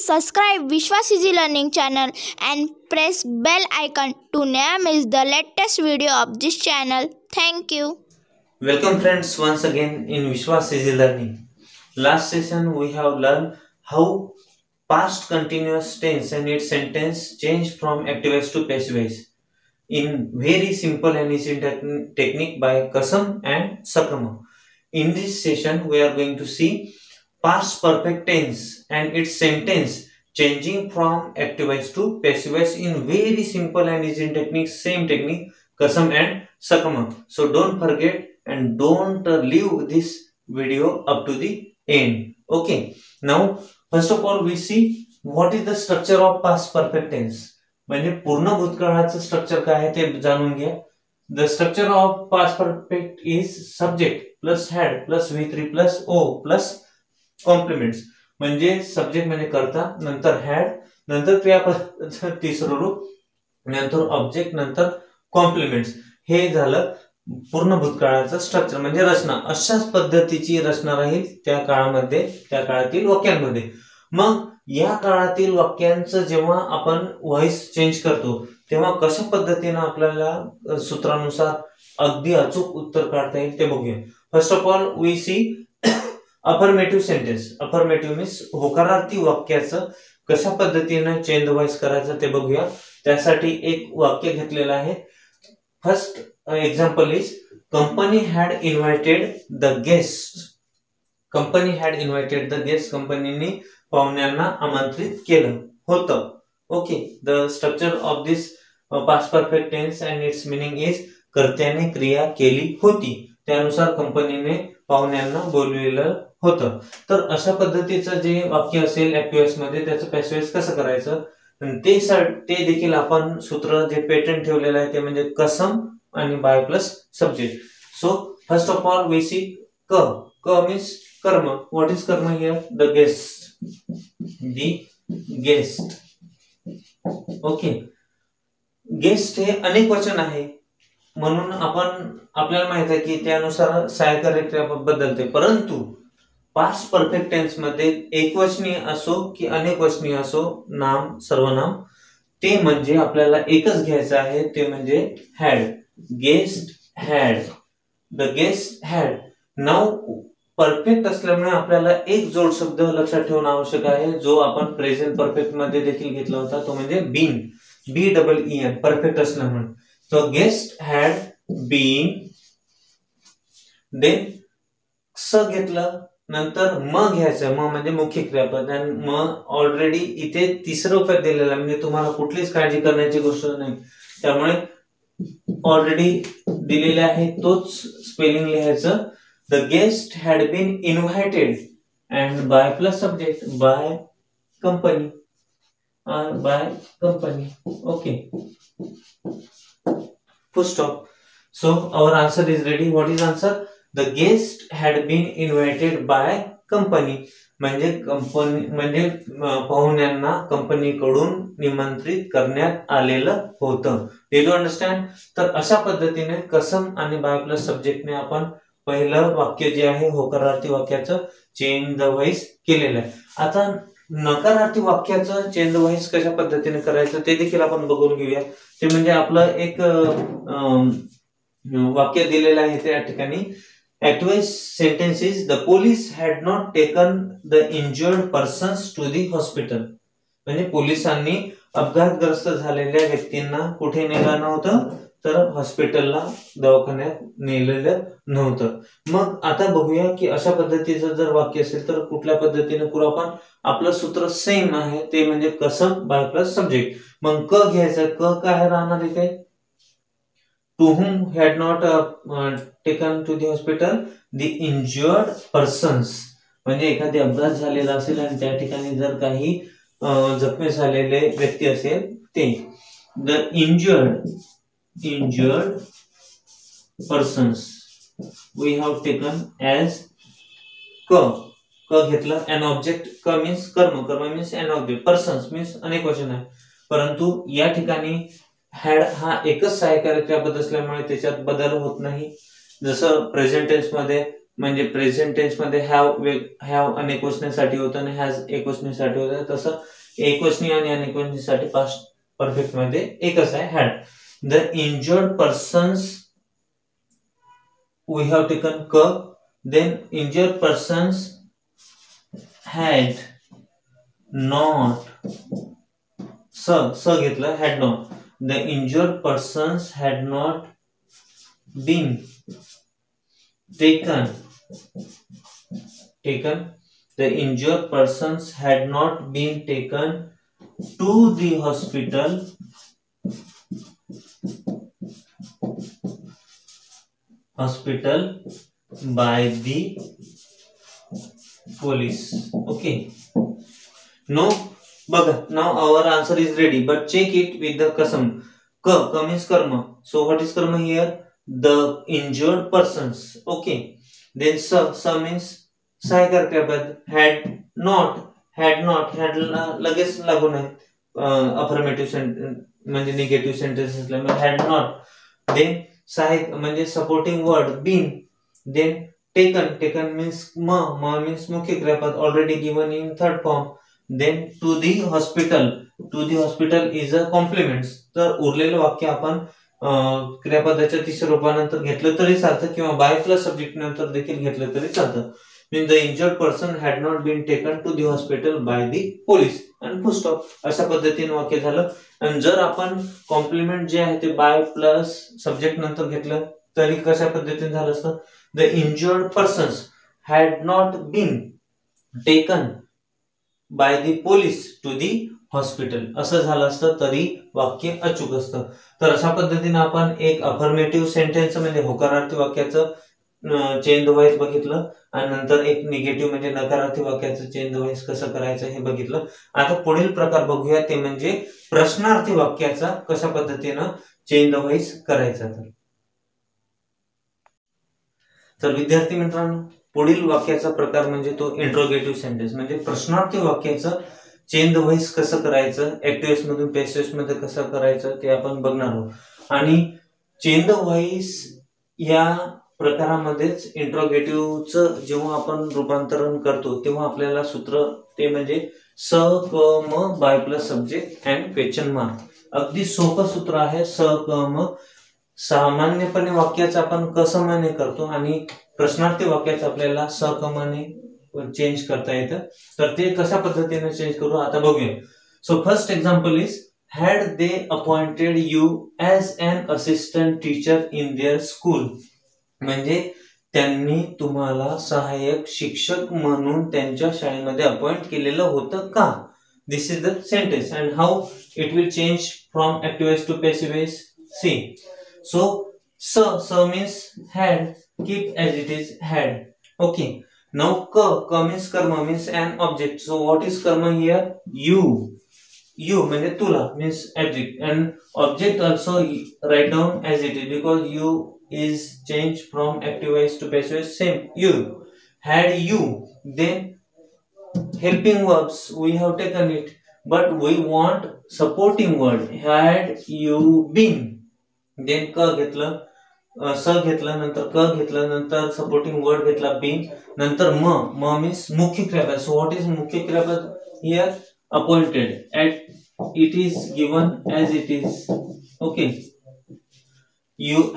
Please subscribe Vishwas Easy Learning channel and press bell icon to never miss the latest video of this channel. Thank you. Welcome friends once again in Vishwas Easy Learning. Last session we have learned how past continuous tense and its sentence change from active voice to passive voice in very simple and easy technique by Kasam and Sakama. In this session we are going to see past perfect tense and its sentence changing from active voice to passive voice in very simple and easy technique, same technique Kasam and Sakama. So don't forget and don't leave this video up to the end. Okay, now first of all we see what is the structure of past perfect tense. म्हणजे पूर्ण भूतकाळाचं structure काय आहे ते जाणून घ्या. The structure of past perfect is subject plus had plus V3 plus O plus complements. म्हणजे subject म्हणजे कर्ता, नंतर हॅड, नंतर क्रियापद तिसरं रूप, नंतर ऑब्जेक्ट, नंतर कॉम्प्लिमेंट्स. हे झालं पूर्ण भूतकाळाचं स्ट्रक्चर म्हणजे रचना. अशाच पद्धतीची रचना राहील त्या काळामध्ये, त्या काळातील वाक्यांमध्ये. मग या काळातील वाक्यांचं जेव्हा आपण व्हॉइस चेंज करतो तेव्हा कशा पद्धतीने आपल्याला सूत्रानुसार अगदी अचूक उत्तर काढता येईल ते बघूया. First of all we see affirmative sentence. Affirmative means होकारार्थी वाक्याचं कशा पद्धतीने चेंज व्हॉइस करायचं ते बघूया. त्यासाठी एक वाक्य घेतलेलं आहे. First example is company had invited the guest. Company had invited the guest. कंपनीने पाहुण्यांना आमंत्रित केलं होतं. Okay, the structure of this past perfect tense and its meaning is कर्त्याने क्रिया केली होती, त्यानुसार कंपनीने पाहुण्यांना बोलविलं होतं. तर अशा पद्धतीचं जे वाक्य असेल ऍक्टिव्ह मध्ये त्याचं पॅसिव्ह वॉइस कसं करायचं ते देखील आपण सूत्र जे पेटंट ठेवलेलं आहे ते म्हणजे कसम आणि by plus subject. So first of all we see क मीन्स कर्म. व्हॉट इज कर्म here? The guest. The guest. Okay, guest हे अनेक वचन आहे म्हणून आपल्याला माहित आहे की त्यानुसार सहाय्यकारी क्रियापद बदलते. परंतु पास्ट परफेक्ट टेन्स मध्ये एकवचनी असो की अनेक वचनी असो, नाम सर्वनाम, ते म्हणजे आपल्याला एकच घ्यायचं आहे, ते म्हणजे had. Guest had. The guest had. Now perfect असल्यामुळे आपल्याला एक जोड शब्द लक्षात ठेवणं आवश्यक आहे जो आपण प्रेझेंट परफेक्ट मध्ये देखील घेतला होता, तो म्हणजे बीन. BEEN परफेक्ट असल्यामुळे. So guest had been. Then स घेतलं, नंतर म घ्यायचं. म म्हणजे मुख्य क्रियापद. आणि म ऑलरेडी इथे तिसरं उत्तर दिलेलं आहे म्हणजे तुम्हाला कुठलीच काळजी करण्याची गोष्ट नाही. त्यामुळे ऑलरेडी दिलेले आहे तोच स्पेलिंग लिहायचं. The guest had been invited and by plus subject by company or by company. Okay. Full stop. So our answer is ready. What is answer? The guest had been invited by company. म्हणजे company म्हणजे पाहुण्यांना कंपनीकडून निमंत्रित करण्यात आलेलं होतं. Did you understand? तर अशा पद्धतीने कसम आणि बाय प्लस सब्जेक्टने आपण पहिलं वाक्य जे आहे होकारार्थी वाक्याचं चेंज द व्हॉइस केलेलं आहे. आता नकारार्थी वाक्याचं चेंज द व्हॉइस कशा पद्धतीने करायचं ते देखील आपण बघून घेऊया. ते म्हणजे आपलं एक वाक्य दिलेलं आहे त्या ठिकाणी. Active sentence is the police had not taken the injured persons to the hospital. म्हणजे पोलिसांनी अपघातग्रस्त झालेल्या व्यक्तींना कुठे नेलं नव्हतं, तर हॉस्पिटलला, दवाखान्यात नेलेलं नव्हतं. मग आता बघूया की अशा पद्धतीचं जर वाक्य असेल तर कुठल्या पद्धतीने करू आपण. आपलं सूत्र सेम आहे, ते म्हणजे कसम बाय प्लस सब्जेक्ट. मग क घ्यायचं. क काय राहणार इथे? To whom had not taken to the hospital the injured persons. म्हणजे एखादी अपघात झालेला असेल आणि त्या ठिकाणी जर काही जखमी झालेले व्यक्ती असेल ते. The injured persons we have taken as क घेतलं. an object. क means कर्म. कर्म means an object. persons means अनेक वचन आहे. परंतु या ठिकाणी हॅड हा एकच सहाय्यकारी क्रियापद असल्यामुळे त्याच्यात बदल होत नाही. जसं प्रेझेंट टेन्स मध्ये म्हणजे प्रेझेंट टेन्स मध्ये हॅव अनेकवचनासाठी होतं आणि हॅज एकवचनासाठी होतं, तसं एकवचनी आणि अनेकवचनासाठी पास्ट परफेक्ट मध्ये एकच आहे, had. The injured persons we have taken क, then injured persons had not, स घेतलं, had not. The injured persons had not been taken. The injured persons had not been taken to the hospital by the police. Okay. No, bugger. Now our answer is ready, but check it with the kasam. Ka means karma. So what is karma here? The injured persons. Okay. Then sa means सहायकार क्रियापद. had लगेच लागू नाही, affirmative sentence म्हणजे negative sentence असल्यामुळे had not. Then सहायक म्हणजे supporting word been. Then taken means means मुख्य क्रियापद already given in third form. Then to the hospital is a complement. तर उरलेलं वाक्य आपण क्रियापदाच्या तिसऱ्या रूपानंतर घेतलं तरी चालतं किंवा बाय प्लस सब्जेक्ट नंतर देखील घेतलं तरी चालतं. Mean the injured person had not been taken to the hospital by the police आणि फुल स्टॉप. अशा पद्धतीने वाक्य झालं. आणि जर आपण कॉम्प्लिमेंट जे आहे ते बाय प्लस सब्जेक्ट नंतर घेतलं तरी कशा पद्धतीने झालं असतं? The injured persons had not been taken by the police to the hospital असं झालं असतं तरी वाक्य अचूक असतं. तर अशा पद्धतीने आपण एक अफर्मेटिव्ह सेंटेन्स म्हणजे होकारार्थी वाक्याचं चेन द व्हॉइस बघितलं आणि नंतर एक निगेटिव्ह म्हणजे नकारार्थी वाक्याचं चेन द व्हॉइस कसं करायचं हे बघितलं. आता पुढील प्रकार बघूया ते म्हणजे प्रश्नार्थी वाक्याचा कशा पद्धतीनं चेन द व्हॉइस करायचा. तर विद्यार्थी मित्रांनो, पुढील वाक्याचा प्रकार म्हणजे तो इंट्रोगेटिव्ह सेंटेन्स म्हणजे प्रश्नार्थी वाक्याचं चेन द व्हॉइस कसं करायचं, ऍक्टिव्ह मधून पॅसिव्ह मध्ये कसं करायचं ते आपण बघणार आहोत. आणि चेन द व्हॉइस या प्रकारामध्येच इंट्रोगेटिव्हचं जेव्हा आपण रूपांतरण करतो तेव्हा आपल्याला सूत्र ते म्हणजे स क म by plus subject and question mark. अगदी सोपं सूत्र आहे. स क म सामान्यपणे वाक्याचं आपण कसमाने करतो आणि प्रश्नार्थी वाक्याचं आपल्याला स क माने चेंज करता येतं. तर ते कशा पद्धतीने चेंज करू आता बघूया. So first example is had they appointed you as an assistant teacher in their school. म्हणजे त्यांनी तुम्हाला सहाय्यक शिक्षक म्हणून त्यांच्या शाळेमध्ये अपॉइंट केलेलं होतं का? This is the sentence and how it will change from active voice to passive voice. See. So स means had, keep as it is had. Okay. Now ka means karma means an object. So what is karma here? You म्हणजे तुला means object and object also write down as it is because you is changed from active voice to passive voice. Same you. Had you. Then helping verbs we have taken it but we want supporting word. Had you been. Then ka घेतलं, स घेतलं, नंतर क घेतलं, नंतर supporting word घेतला been, नंतर म मीन्स मुख्य क्रियापद. सो व्हॉट इज मुख्य क्रियापद here? Appointed. At it is given as it is. Okay. you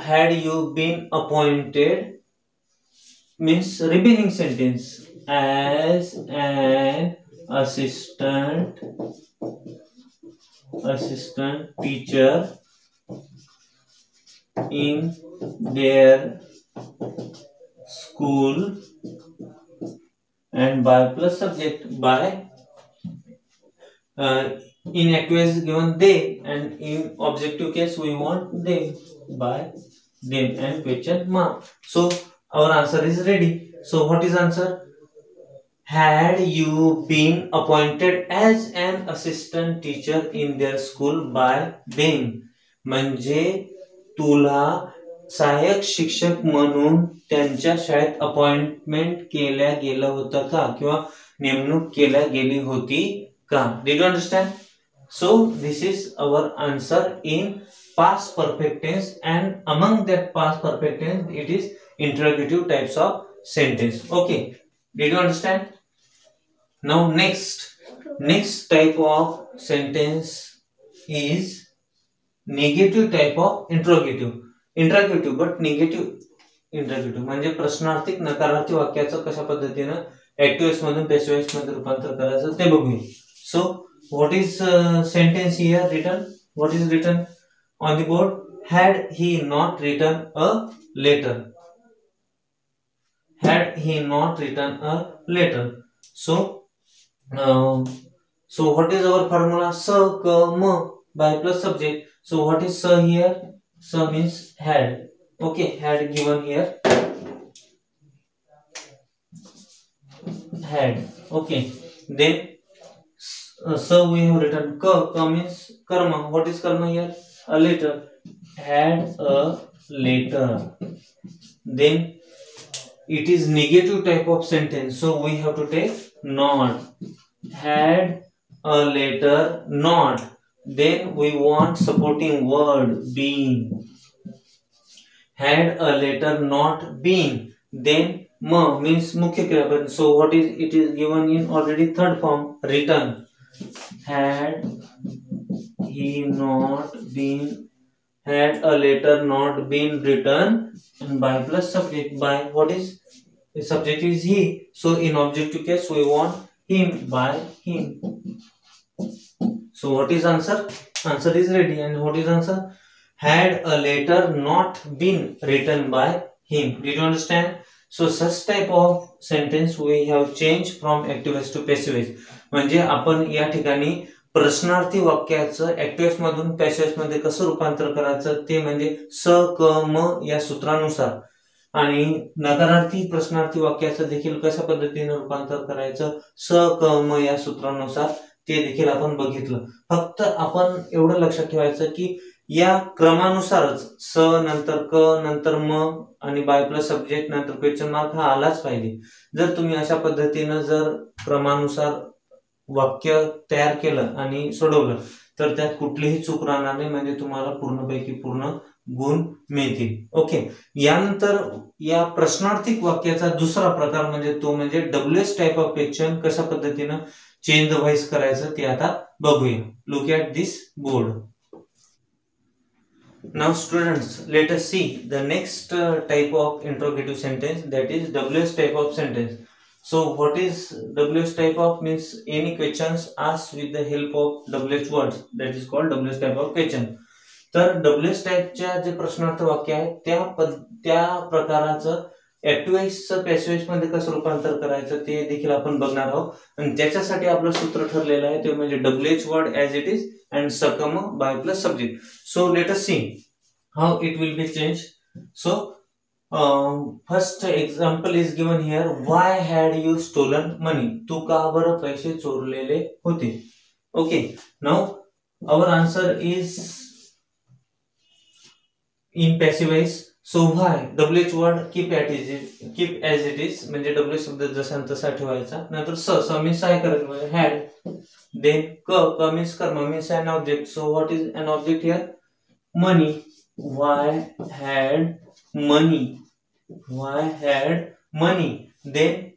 been appointed means remaining sentence as an assistant teacher in their school and by plus subject by in active is given they and in objective case we want them by them and question mark. So our answer is ready. So what is answer? Had you been appointed as an assistant teacher in their school by them. म्हणजे तुला सहाय्यक शिक्षक म्हणून त्यांच्या शाळेत appointment केल्या गेलं होतं का किंवा नेमणूक केल्या गेली होती का? Did you understand? So this is our answer in past perfect tense and among that past perfect tense it is interrogative types of sentence. Okay, did you understand? Now next type of sentence is negative type of interrogative but negative interrogative म्हणजे प्रश्नार्थी नकारार्थी वाक्याचं कशा पद्धतीनं active voice मधून passive voice मध्ये रूपांतर करायचं ते बघूया. So what is sentence here written? What is written on the board? Had he not written a letter? Had he not written a letter? So what is our formula? Sa, ka, ma by plus subject. So what is sa here? Sa means had. Okay, had given here. Had. Okay. Then so we have written ka. Ka means karma. What is karma here? A letter. Had a letter. Then it is negative type of sentence, so we have to take not. Had a letter not. Then we want supporting word been. Had a letter not been. Then ma means mukhya kriyapada. So what is it is given in already third form, written. Had he not been. Had a letter not been written, and by plus subject. By what is the subject is he, so in objective case we want him, by him. So what is answer? Answer is ready. And what is answer? Had a letter not been written by him. Did you understand? So such type of sentence we have changed from active voice to passive voice. म्हणजे आपण या ठिकाणी प्रश्नार्थी वाक्याचं active मधून passive मध्ये कसं रूपांतर करायचं ते म्हणजे स, क, म या सूत्रानुसार, आणि नकारार्थी प्रश्नार्थी वाक्याचं देखील कशा पद्धतीने रूपांतर करायचं स, क, म या सूत्रानुसार ते देखील आपण बघितलं. फक्त आपण एवढं लक्षात ठेवायचं की या क्रमानुसारच स नंतर क नंतर म आणि बाय प्लस सब्जेक्ट नंतर क्वेश्चन मार्क हा आलाच पाहिजे. जर तुम्ही अशा पद्धतीनं जर क्रमानुसार वाक्य तयार केलं आणि सोडवलं तर त्यात कुठलीही चूक राहणार नाही, म्हणजे तुम्हाला पूर्णपैकी पूर्ण गुण मिळतील. ओके, यानंतर या प्रश्नार्थी वाक्याचा दुसरा प्रकार म्हणजे तो म्हणजे डब्ल्यूएस टाइप ऑफ क्वेश्चन कशा पद्धतीनं चेंज द व्हॉइस करायचं ते आता बघूया. Look at this board. Now students, let us see the next type of interrogative sentence, that is WH type of sentence. So what is WH type of? Means any questions asked with the help of WH words, that is called WH type of question. तर WH टाइपच्या जे प्रश्नार्थ वाक्य आहे त्या प्रकाराचं active वॉइसचं passive voice मध्ये कसं रूपांतर करायचं ते देखील आपण बघणार आहोत. आणि त्याच्यासाठी आपलं सूत्र ठरलेलं आहे ते म्हणजे WH word as it is and सकम by plus subject. So let us see how it will be changed. So first example is given here. Why had you stolen money? तू का बरं पैसे चोरलेले होते? Okay, now our answer is in passive voice. So why? WH word keep as it is म्हणजे WH शब्द जसा तसा ठेवायचा. नंतर स means काय करायचं म्हणजे had. Then क means कर्म means an object. So what is an object here? Money. Why had money? Why had money? Then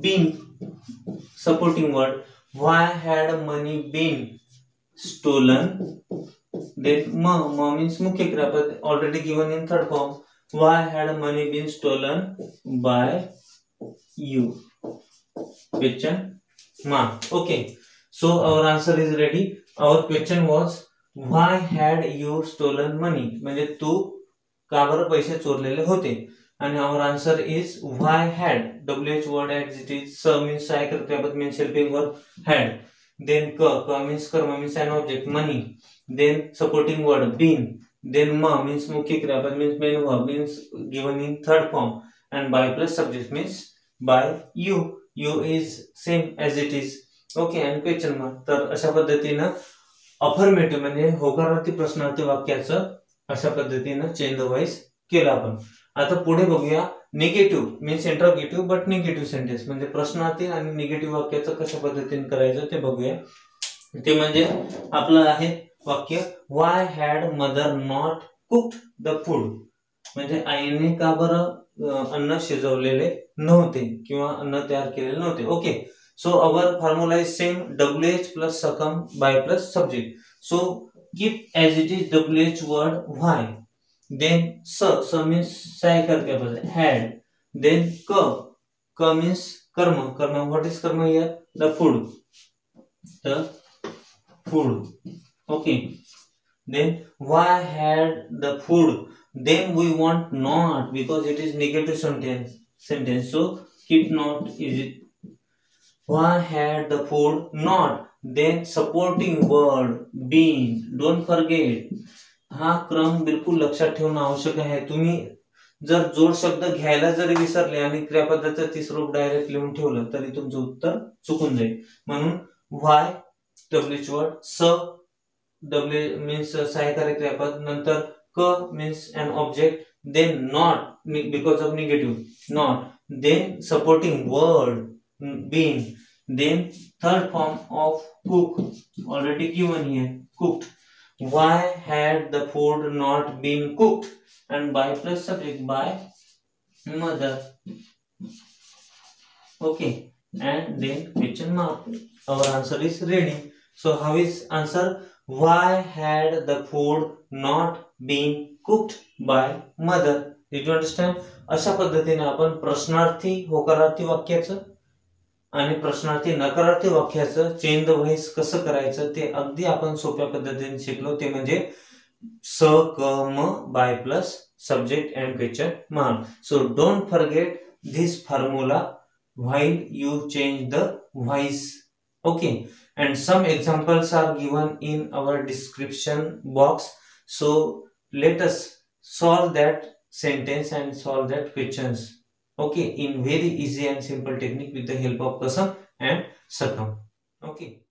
been supporting word. Why had money been stolen? Then ma means मुख्य क्रियापद already given in third form. Why had money been stolen by you? Question mark. Okay, so our answer is ready. Our question was why had you stolen money? म्हणजे तू का बरं पैसे चोरलेले होते. आणि our answer is why had. WH word as it is. स means सहाय्यक क्रियापद means helping word had. Then ka means karma means an object money. Then supporting word been. Then ma means mukhya kriyapad means main verb means given in third form, and by plus subject means by you. You is same as it is. Okay, and question mark. तर अशा पद्धतीनं affirmative म्हणजे होकारार्थी प्रश्नार्थी वाक्याचं अशा पद्धतीनं change the voice केलं आपण. आता पुढे बघूया negative means interrogative but negative sentence म्हणजे प्रश्नार्थी आणि निगेटिव्ह वाक्याचं कशा पद्धतीने करायचं ते बघूया. ते म्हणजे आपलं आहे वाक्य why had mother not cooked the food. म्हणजे आईने का बरं अन्न शिजवलेले नव्हते किंवा अन्न तयार केलेले नव्हते. Okay, so our formula is same, WH plus सकम by plus subject. So keep as it is WH word why, then स मीन्स सायकल कैपल had, then k means karma, what is karma here? The food. Okay, then why had the food, then we want not because it is negative sentence, so keep not is it, why had the food not, then supporting word been, don't forget. हा क्रम बिलकुल लक्षात ठेवणं आवश्यक आहे. तुम्ही जर जोड शब्द घ्यायला जरी विसरले आणि क्रियापदाचं तिसरं रूप डायरेक्ट लिहून ठेवलं तरी तुमचं उत्तर चुकून जाईल. म्हणून व्हाय WH वर्ड, स W means सहायकारी क्रियापद, नंतर क means an object, then not because of negative not, then supporting word been, then third form of cook already given here, cooked. Why had the food not been cooked? And by plus subject, by mother. Okay, and then question mark. Our answer is ready. So how is answer? Why had the food not been cooked by mother? Did you understand? अशा पद्धतीने आपण प्रश्नार्थी होकारार्थी वाक्याचं आणि प्रश्नार्थी नकारार्थी वाक्याचं change the voice कसं करायचं ते अगदी आपण सोप्या पद्धतीने शिकलो. ते म्हणजे स क म by plus subject and question mark. So don't forget this formula while you change the voice. Okay, and some examples are given in our description box, so let us solve that sentence and solve that questions, okay, in very easy and simple technique with the help of kasam and sakam. Okay.